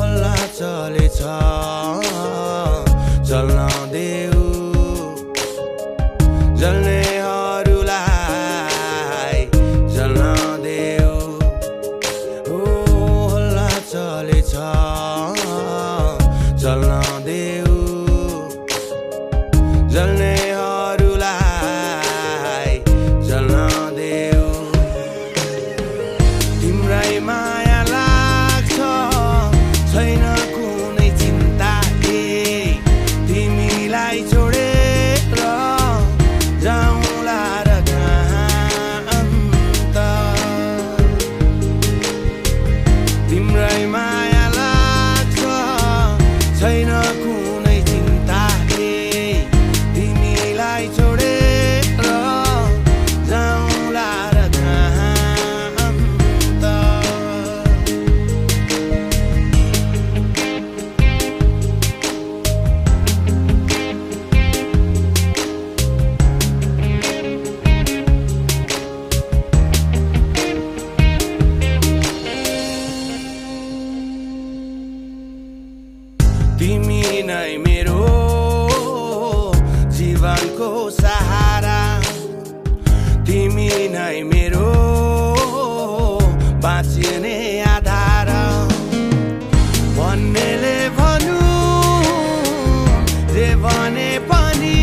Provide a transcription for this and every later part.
हल्ला चलेछ जल्न देऊ जल्नेहरूलाई जल्न देऊ हल्ला चलेछ जल्न देऊ जल्नेहरूलाई जल्न देऊ तिम्रै माया लाग्छ छैन कुनै चिन्ता तिमीलाई छोडेर जाउँला र कहाँ अन्त तिम्रै माया लाग्छ छैन कुनै चिन्ता तिमीलाई छोडेर जाउँला र कहाँ अन्त तिमी नै मेरो जीवनको सहारा तिमी नै मेरो बाँचिने आधार भन्नेले भन्नु जे भने पनि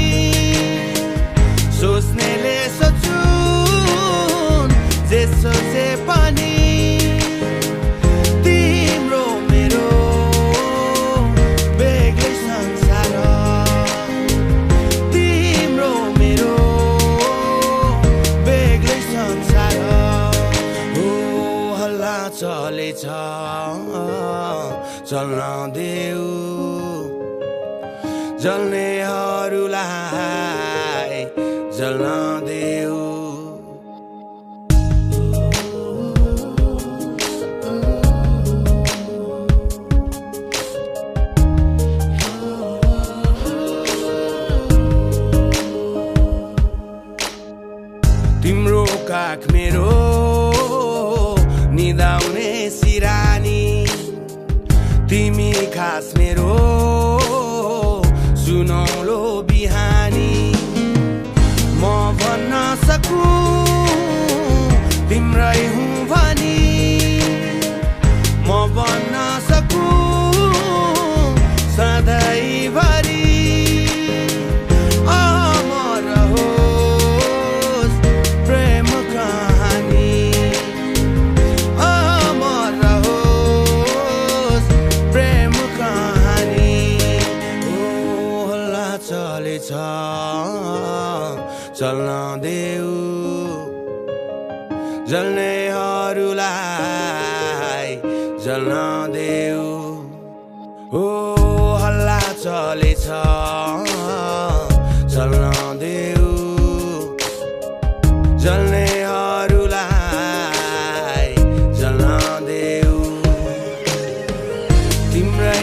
सोच्नेले सोचुन् जे सोचे पनि तिम्रो मेरो बेग्लै संसार तिम्रो मेरो बेग्लै संसार हल्ला चलेछ चल्न देऊ जल्नेहरूलाई जल्न देऊ तिम्रो काख मेरो निदाउने सिरानी तिमी खास मेरो सुनौलो बिहानी म भन्न सकूं तिम्रै हुँ भनी म भन्न सकूं सधैँभरि अमर रहोस् प्रेम कहानी अमर रहोस् प्रेम कहानी हल्ला चलेछ चल्न देऊ जल्नेहरूलाई जल्न देऊ हल्ला चलेछ चल्न देऊ जल्नेहरूलाई जल्न देऊ तिम्रै